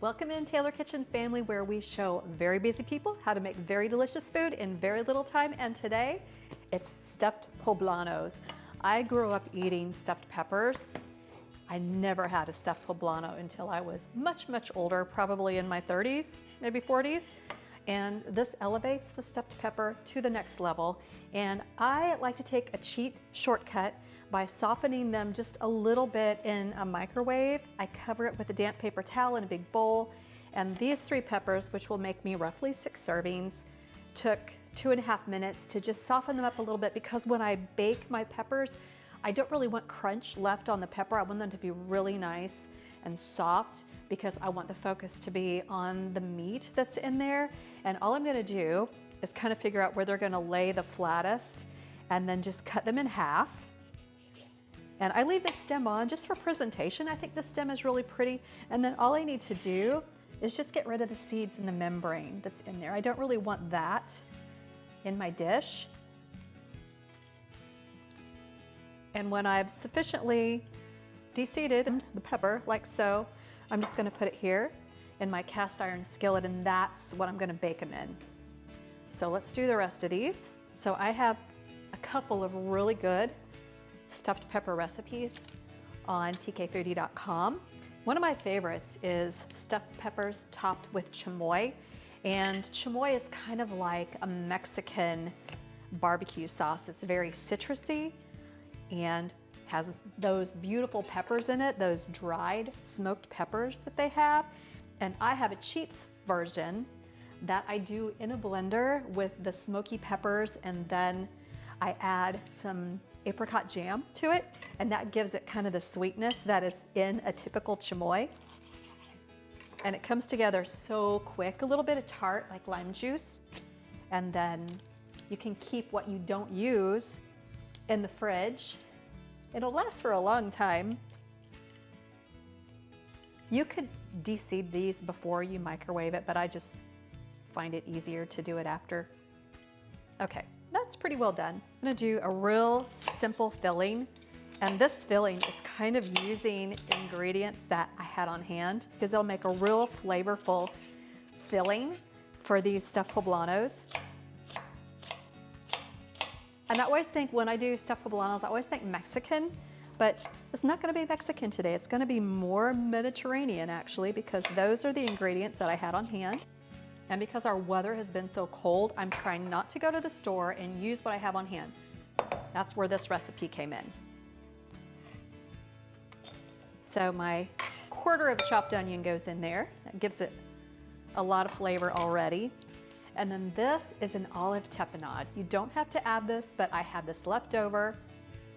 Welcome in TaylorKitchen family, where we show very busy people how to make very delicious food in very little time. And today it's stuffed poblanos. I grew up eating stuffed peppers. I never had a stuffed poblano until I was much, much older, probably in my 30s, maybe 40s. And this elevates the stuffed pepper to the next level. And I like to take a cheap shortcut by softening them just a little bit in a microwave. I cover it with a damp paper towel in a big bowl. And these 3 peppers, which will make me roughly 6 servings, took 2.5 minutes to just soften them up a little bit, because when I bake my peppers, I don't really want crunch left on the pepper. I want them to be really nice and soft, because I want the focus to be on the meat that's in there. And all I'm gonna do is kind of figure out where they're gonna lay the flattest, and then just cut them in half. And I leave the stem on just for presentation. I think the stem is really pretty. And then all I need to do is just get rid of the seeds and the membrane that's in there. I don't really want that in my dish. And when I've sufficiently de-seeded the pepper, like so, I'm just gonna put it here in my cast iron skillet, and that's what I'm gonna bake them in. So let's do the rest of these. So I have a couple of really good stuffed pepper recipes on tk3d.com. One of my favorites is stuffed peppers topped with chamoy. And chamoy is kind of like a Mexican barbecue sauce that's very citrusy and has those beautiful peppers in it, those dried smoked peppers that they have. And I have a Cheats version that I do in a blender with the smoky peppers, and then I add some apricot jam to it, and that gives it kind of the sweetness that is in a typical chamoy. And it comes together so quick, a little bit of tart like lime juice, and then you can keep what you don't use in the fridge. It'll last for a long time. You could de-seed these before you microwave it, but I just find it easier to do it after. Okay, that's pretty well done. I'm gonna do a real simple filling, and this filling is kind of using ingredients that I had on hand, because they'll make a real flavorful filling for these stuffed poblanos. And I always think when I do stuffed poblanos, I always think Mexican, but it's not gonna be Mexican today. It's gonna be more Mediterranean actually, because those are the ingredients that I had on hand. And because our weather has been so cold, I'm trying not to go to the store and use what I have on hand. That's where this recipe came in. So my quarter of chopped onion goes in there. That gives it a lot of flavor already. And then this is an olive tapenade. You don't have to add this, but I have this left over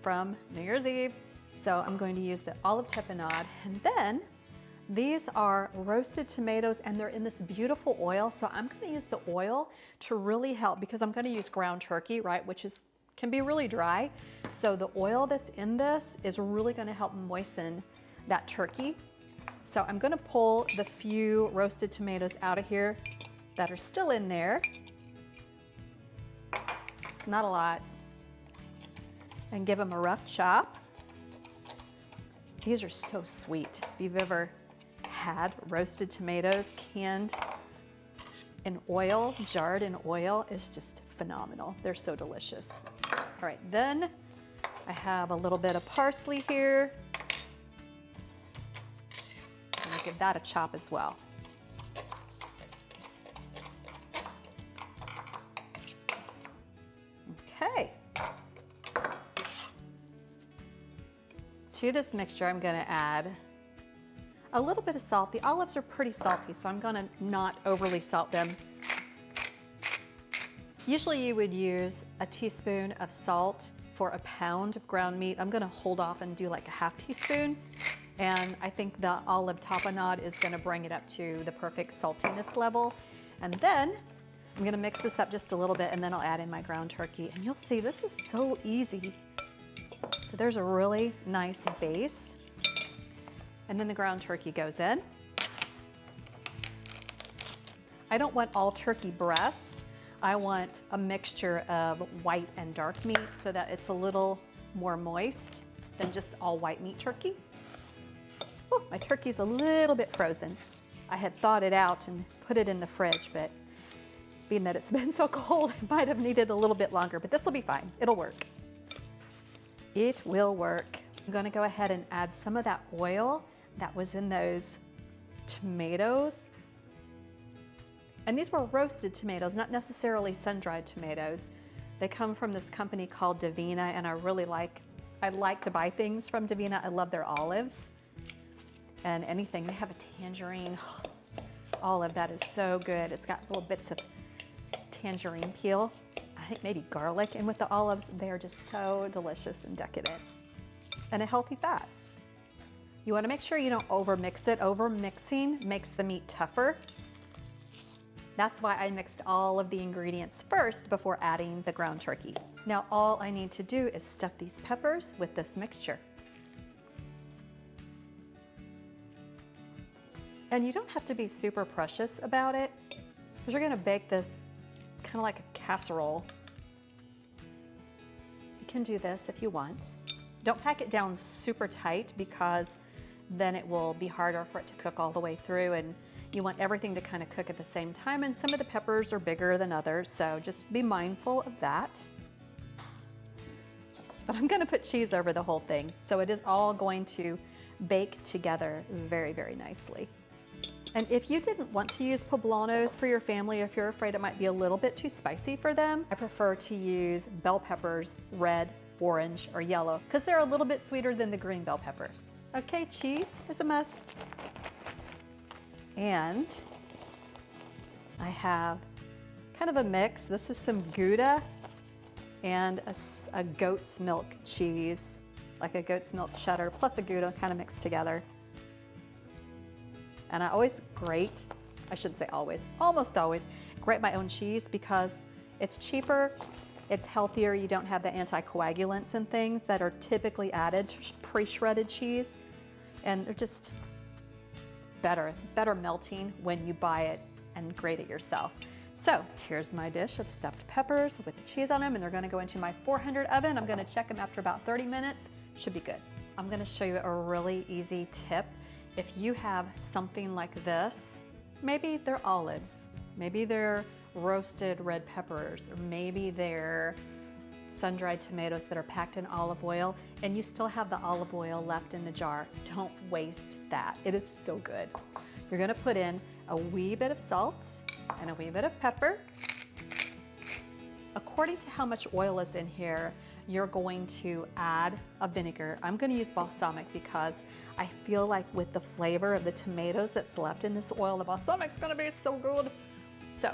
from New Year's Eve. So I'm going to use the olive tapenade. And then these are roasted tomatoes, and they're in this beautiful oil. So I'm gonna use the oil to really help, because I'm gonna use ground turkey, right? Which can be really dry. So the oil that's in this is really gonna help moisten that turkey. So I'm gonna pull the few roasted tomatoes out of here that are still in there. It's not a lot. And give them a rough chop. These are so sweet. If you've ever had roasted tomatoes canned in oil, jarred in oil, is just phenomenal. They're so delicious. All right, then I have a little bit of parsley here. I'm gonna give that a chop as well. Okay. To this mixture, I'm gonna add a little bit of salt. The olives are pretty salty, so I'm gonna not overly salt them. Usually you would use a teaspoon of salt for a pound of ground meat. I'm gonna hold off and do like a half teaspoon. And I think the olive tapenade is gonna bring it up to the perfect saltiness level. And then I'm gonna mix this up just a little bit, and then I'll add in my ground turkey. And you'll see this is so easy. So there's a really nice base. And then the ground turkey goes in. I don't want all turkey breast. I want a mixture of white and dark meat so that it's a little more moist than just all white meat turkey. Oh, my turkey's a little bit frozen. I had thawed it out and put it in the fridge, but being that it's been so cold, it might have needed a little bit longer, but this will be fine. It'll work. It will work. I'm gonna go ahead and add some of that oil that was in those tomatoes. And these were roasted tomatoes, not necessarily sun-dried tomatoes. They come from this company called Davina, and I like to buy things from Davina. I love their olives and anything. They have a tangerine olive that is so good. It's got little bits of tangerine peel. I think maybe garlic, and with the olives, they are just so delicious and decadent. And a healthy fat. You want to make sure you don't overmix it. Overmixing makes the meat tougher. That's why I mixed all of the ingredients first before adding the ground turkey. Now all I need to do is stuff these peppers with this mixture. And you don't have to be super precious about it, because you're gonna bake this kind of like a casserole. You can do this if you want. Don't pack it down super tight, because then it will be harder for it to cook all the way through, and you want everything to kind of cook at the same time, and some of the peppers are bigger than others, so just be mindful of that. But I'm gonna put cheese over the whole thing, so it is all going to bake together very, very nicely. And if you didn't want to use poblanos for your family, if you're afraid it might be a little bit too spicy for them, I prefer to use bell peppers, red, orange, or yellow, because they're a little bit sweeter than the green bell pepper. Okay, cheese is a must. And I have kind of a mix. This is some Gouda and a goat's milk cheese, like a goat's milk cheddar plus a Gouda kind of mixed together. And I always grate, I shouldn't say always, almost always grate my own cheese, because it's cheaper, it's healthier, you don't have the anticoagulants and things that are typically added to pre-shredded cheese, and they're just better melting when you buy it and grate it yourself. So here's my dish of stuffed peppers with the cheese on them, and they're gonna go into my 400 oven. I'm gonna check them after about 30 minutes, should be good. I'm gonna show you a really easy tip. If you have something like this, maybe they're olives, maybe they're roasted red peppers, or maybe they're sun-dried tomatoes that are packed in olive oil, and you still have the olive oil left in the jar. Don't waste that. It is so good. You're gonna put in a wee bit of salt and a wee bit of pepper. According to how much oil is in here, you're going to add a vinegar. I'm gonna use balsamic, because I feel like with the flavor of the tomatoes that's left in this oil, the balsamic's gonna be so good. So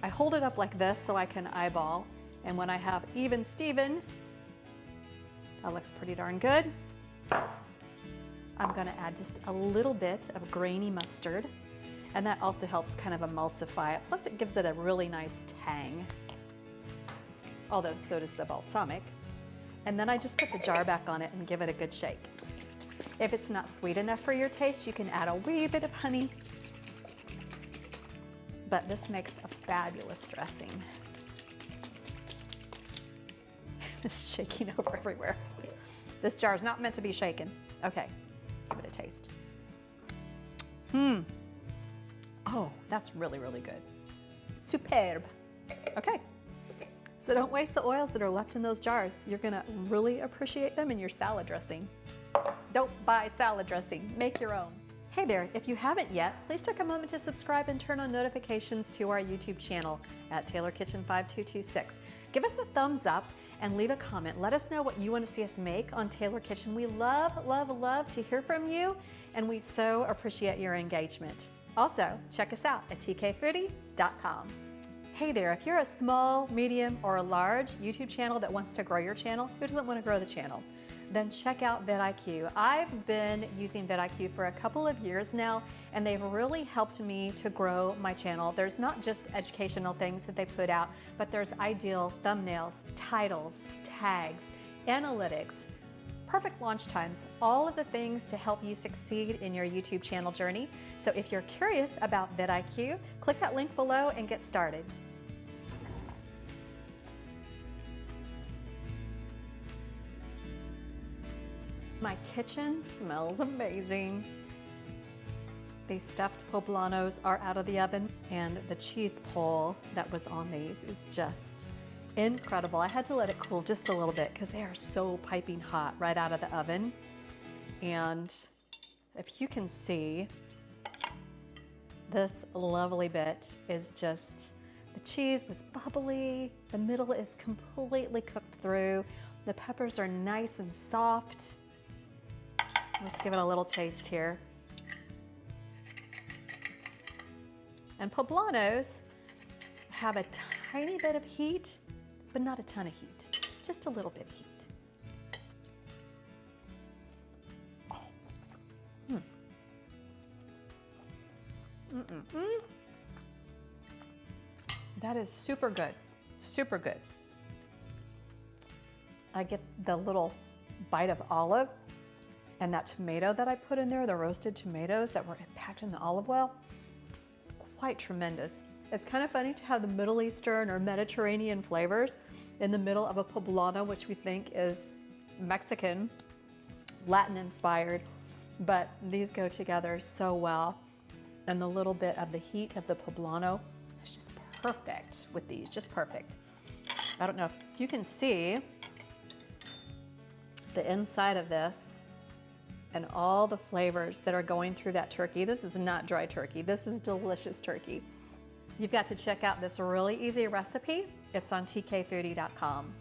I hold it up like this so I can eyeball. And when I have even Steven, that looks pretty darn good. I'm gonna add just a little bit of grainy mustard, and that also helps kind of emulsify it. Plus it gives it a really nice tang, although so does the balsamic. And then I just put the jar back on it and give it a good shake. If it's not sweet enough for your taste, you can add a wee bit of honey, but this makes a fabulous dressing. It's shaking over everywhere. This jar is not meant to be shaken. Okay, give it a taste. Oh, that's really, really good. Superb. Okay, so don't waste the oils that are left in those jars. You're gonna really appreciate them in your salad dressing. Don't buy salad dressing, make your own. Hey there, if you haven't yet, please take a moment to subscribe and turn on notifications to our YouTube channel at TaylorKitchen 5226. Give us a thumbs up and leave a comment. Let us know what you want to see us make on TaylorKitchen. We love, love, love to hear from you, and we so appreciate your engagement. Also, check us out at tkfoodie.com. Hey there, if you're a small, medium, or a large YouTube channel that wants to grow your channel, who doesn't want to grow the channel? Then check out vidIQ. I've been using vidIQ for a couple of years now, and they've really helped me to grow my channel. There's not just educational things that they put out, but there's ideal thumbnails, titles, tags, analytics, perfect launch times, all of the things to help you succeed in your YouTube channel journey. So if you're curious about vidIQ, click that link below and get started. My kitchen smells amazing. These stuffed poblanos are out of the oven, and the cheese pull that was on these is just incredible. I had to let it cool just a little bit because they are so piping hot right out of the oven. And if you can see, this lovely bit is just, the cheese was bubbly, the middle is completely cooked through, the peppers are nice and soft. Let's give it a little taste here. And poblanos have a tiny bit of heat, but not a ton of heat, just a little bit of heat. That is super good, super good. I get the little bite of olive and that tomato that I put in there, the roasted tomatoes that were packed in the olive oil, quite tremendous. It's kind of funny to have the Middle Eastern or Mediterranean flavors in the middle of a poblano, which we think is Mexican, Latin inspired, but these go together so well. And the little bit of the heat of the poblano is just perfect with these, just perfect. I don't know if you can see the inside of this and all the flavors that are going through that turkey. This is not dry turkey. This is delicious turkey. You've got to check out this really easy recipe. It's on tkfoodie.com.